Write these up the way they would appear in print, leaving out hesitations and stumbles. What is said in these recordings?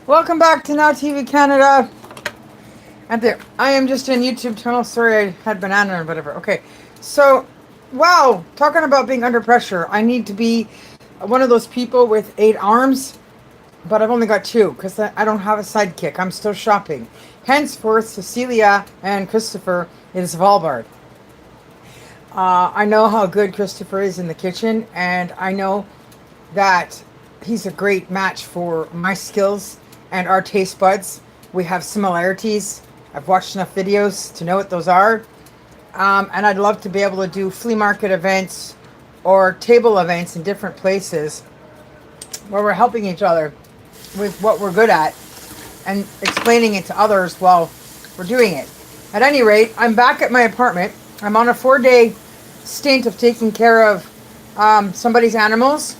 Welcome back to Now TV Canada. And there, I am just in YouTube channel. Sorry, I had banana or whatever. Okay, so, wow, talking about being under pressure. I need to be one of those people with 8 arms, but I've only got 2 because I don't have a sidekick. I'm still shopping. Henceforth, Cecilia and Christopher is Svalbard. I know how good Christopher is in the kitchen, and I know that he's a great match for my skills and our taste buds. We have similarities. I've watched enough videos to know what those are. And I'd love to be able to do flea market events or table events in different places where we're helping each other with what we're good at and explaining it to others while we're doing it. At any rate, I'm back at my apartment. I'm on a 4-day stint of taking care of somebody's animals.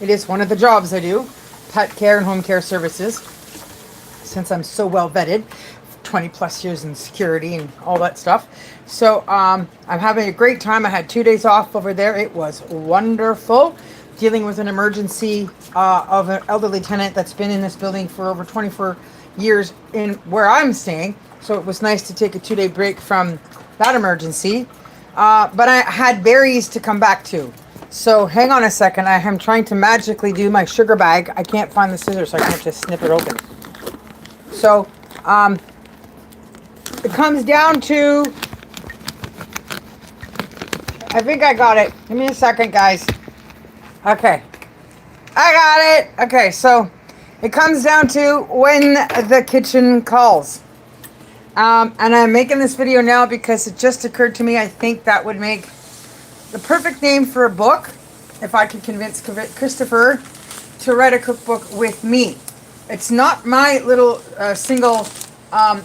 It is one of the jobs I do, pet care and home care services, since I'm so well vetted, 20 plus years in security and all that stuff. So I'm having a great time. I had 2 days off over there. It was wonderful, dealing with an emergency of an elderly tenant that's been in this building for over 24 years in where I'm staying. So it was nice to take a 2-day break from that emergency. But I had berries to come back to. So hang on a second. I am trying to magically do my sugar bag. I can't find the scissors, so I can't just snip it open. So it comes down to, I think I got it. Give me a second, guys. Okay. I got it. Okay, so it comes down to when the kitchen calls. And I'm making this video now because it just occurred to me I think that would make the perfect name for a book if I could convince Christopher to write a cookbook with me. It's not my little single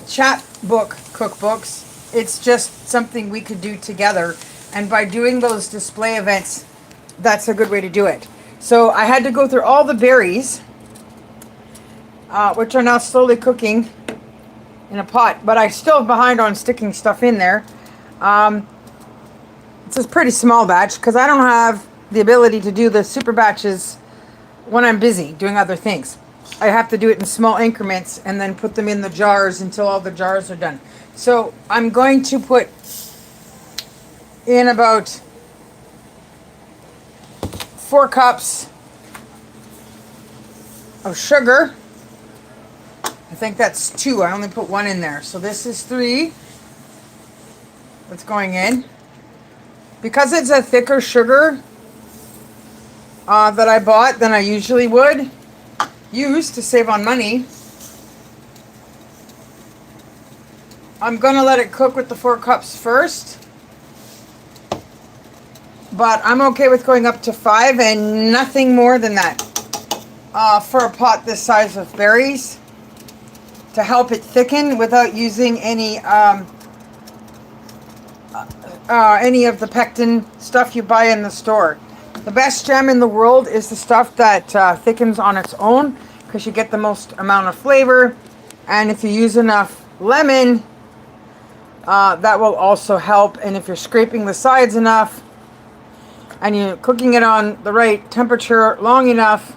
chat book cookbooks. It's just something we could do together. And by doing those display events, that's a good way to do it. So I had to go through all the berries, which are now slowly cooking in a pot, but I still am behind on sticking stuff in there. It's a pretty small batch because I don't have the ability to do the super batches when I'm busy doing other things. I have to do it in small increments and then put them in the jars until all the jars are done. So I'm going to put in about 4 cups of sugar. I think that's 2. I only put 1 in there. So this is 3 that's going in. Because it's a thicker sugar that I bought than I usually would use to save on money, I'm going to let it cook with the 4 cups first. But I'm okay with going up to 5 and nothing more than that for a pot this size of berries to help it thicken without using any of the pectin stuff you buy in the store. The best jam in the world is the stuff that thickens on its own because you get the most amount of flavor. And if you use enough lemon, that will also help. And if you're scraping the sides enough and you're cooking it on the right temperature long enough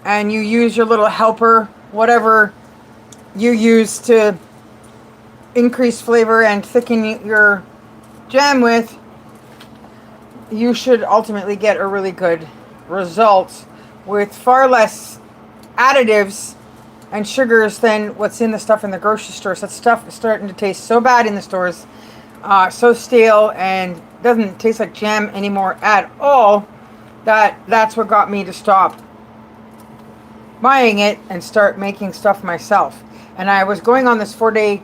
and you use your little helper, whatever you use to increase flavor and thicken your jam with, you should ultimately get a really good result with far less additives and sugars than what's in the stuff in the grocery stores. That stuff is starting to taste so bad in the stores, so stale, and doesn't taste like jam anymore at all, that's what got me to stop buying it and start making stuff myself. And I was going on this 4-day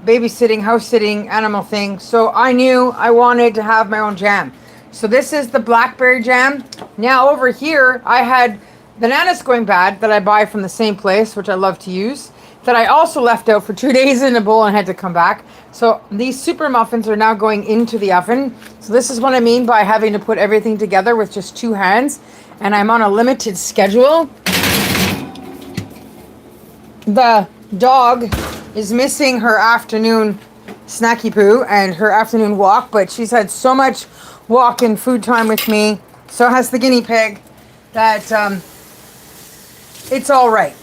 babysitting, house sitting, animal thing, so I knew I wanted to have my own jam. So this is the blackberry jam. Now over here I had bananas going bad that I buy from the same place, which I love to use, that I also left out for 2 days in a bowl and had to come back. So these super muffins are now going into the oven. So this is what I mean by having to put everything together with just 2 hands, and I'm on a limited schedule. The dog is missing her afternoon snacky poo and her afternoon walk, but she's had so much walk and food time with me, so has the guinea pig, that it's all right.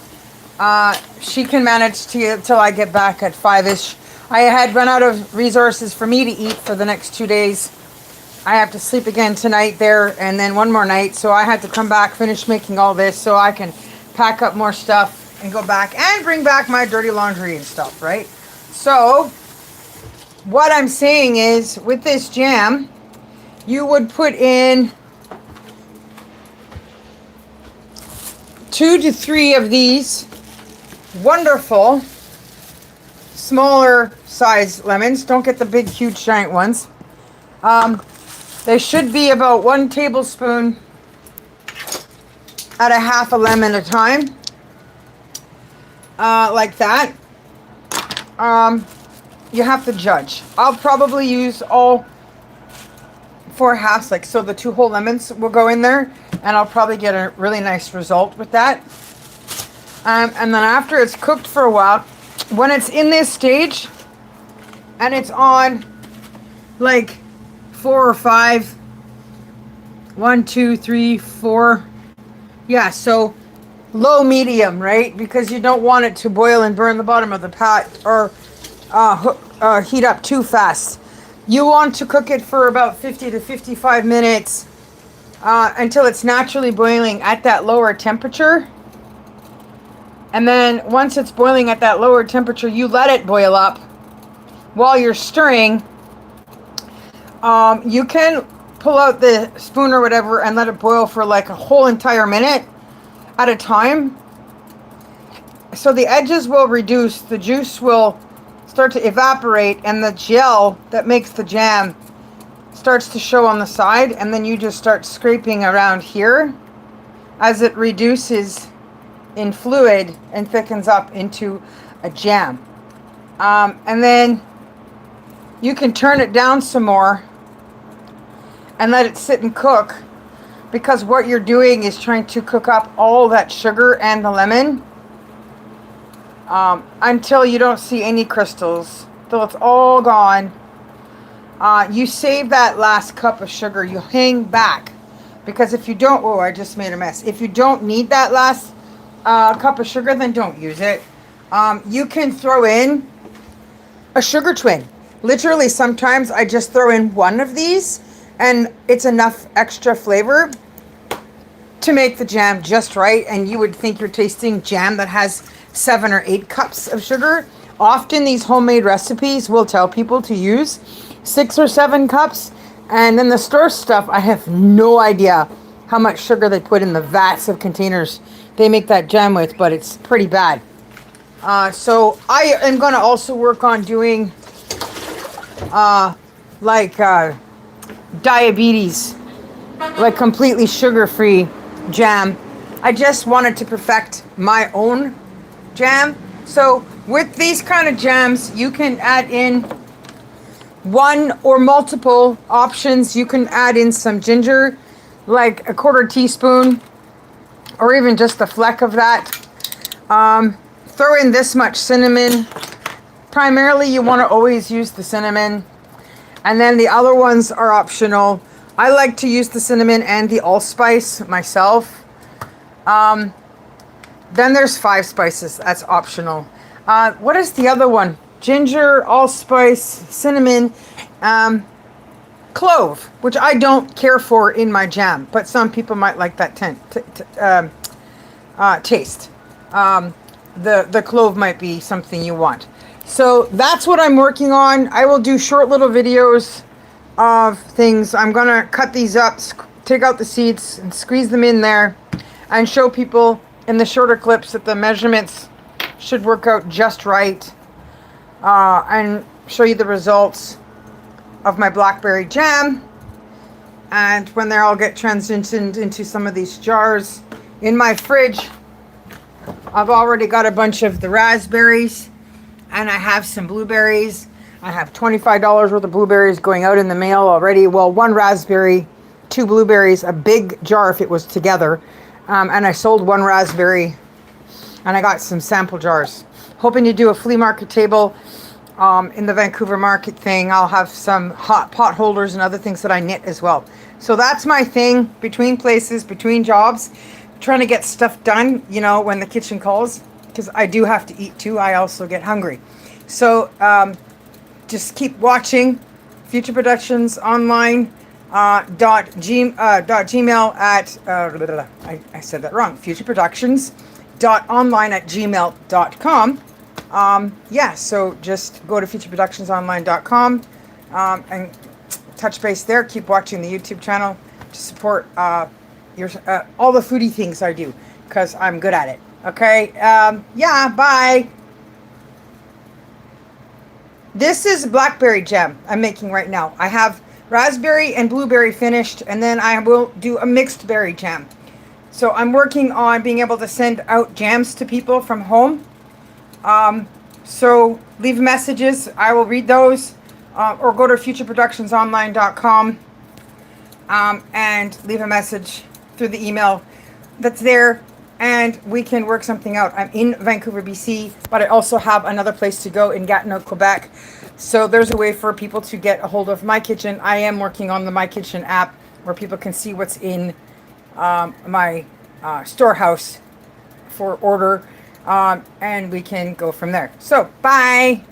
She can manage to till I get back at 5-ish. I had run out of resources for me to eat for the next 2 days. I have to sleep again tonight there and then one more night. So I had to come back, finish making all this so I can pack up more stuff and go back and bring back my dirty laundry and stuff, right? So what I'm saying is with this jam, you would put in 2 to 3 of these wonderful smaller size lemons. Don't get the big, huge, giant ones. They should be about 1 tablespoon at a half a lemon at a time. Like that. You have to judge. I'll probably use all 4 halves, like so the 2 whole lemons will go in there, and I'll probably get a really nice result with that. And then after it's cooked for a while, when it's in this stage and it's on like 4 or 5, 1, 2, 3, 4, yeah, so low medium, right? Because you don't want it to boil and burn the bottom of the pot or heat up too fast. You want to cook it for about 50 to 55 minutes until it's naturally boiling at that lower temperature. And then once it's boiling at that lower temperature, you let it boil up while you're stirring. You can pull out the spoon or whatever and let it boil for like a whole entire minute at a time. So the edges will reduce, the juice will start to evaporate, and the gel that makes the jam starts to show on the side, and then you just start scraping around here as it reduces in fluid and thickens up into a jam. And then you can turn it down some more and let it sit and cook, because what you're doing is trying to cook up all that sugar and the lemon until you don't see any crystals, till it's all gone. You save that last cup of sugar. You hang back, because if you don't, oh, I just made a mess. If you don't need that last cup of sugar, then don't use it. You can throw in a sugar twin. Literally, sometimes I just throw in 1 of these, and it's enough extra flavor to make the jam just right, and you would think you're tasting jam that has 7 or 8 cups of sugar. Often these homemade recipes will tell people to use 6 or 7 cups, and in the store stuff, I have no idea how much sugar they put in the vats of containers they make that jam with, but it's pretty bad. So I am going to also work on doing diabetes, like completely sugar-free jam. I just wanted to perfect my own jam. So with these kind of jams, you can add in 1 or multiple options. You can add in some ginger, like a 1/4 teaspoon, or even just a fleck of that. Throw in this much cinnamon. Primarily, you want to always use the cinnamon, and then the other ones are optional. I like to use the cinnamon and the allspice myself. Then there's 5 spices. That's optional. What is the other one? Ginger, allspice, cinnamon, clove, which I don't care for in my jam, but some people might like that taste. The clove might be something you want. So that's what I'm working on. I will do short little videos of things. I'm gonna cut these up, take out the seeds and squeeze them in there, and show people in the shorter clips that the measurements should work out just right, and show you the results of my blackberry jam. And when they all get transitioned into some of these jars in my fridge, I've already got a bunch of the raspberries, and I have some blueberries. I have $25 worth of blueberries going out in the mail already. Well, 1 raspberry, 2 blueberries, a big jar if it was together. And I sold 1 raspberry, and I got some sample jars. Hoping to do a flea market table in the Vancouver market thing. I'll have some hot pot holders and other things that I knit as well. So that's my thing, between places, between jobs, trying to get stuff done, you know, when the kitchen calls. because I do have to eat too. I also get hungry. So just keep watching Future Productions Online dot gmail at I said that wrong. Future Productions dot online at gmail.com. Yeah, so just go to futureproductionsonline.com and touch base there. Keep watching the YouTube channel to support your all the foodie things I do, because I'm good at it. Okay. Yeah, bye. This is blackberry jam I'm making right now. I have raspberry and blueberry finished, and then I will do a mixed berry jam. So I'm working on being able to send out jams to people from home. So leave messages. I will read those, or go to futureproductionsonline.com and leave a message through the email that's there, and we can work something out. I'm in Vancouver, BC, but I also have another place to go in Gatineau, Quebec. So there's a way for people to get a hold of My Kitchen. I am working on the My Kitchen app where people can see what's in my storehouse for order, and we can go from there. So, bye!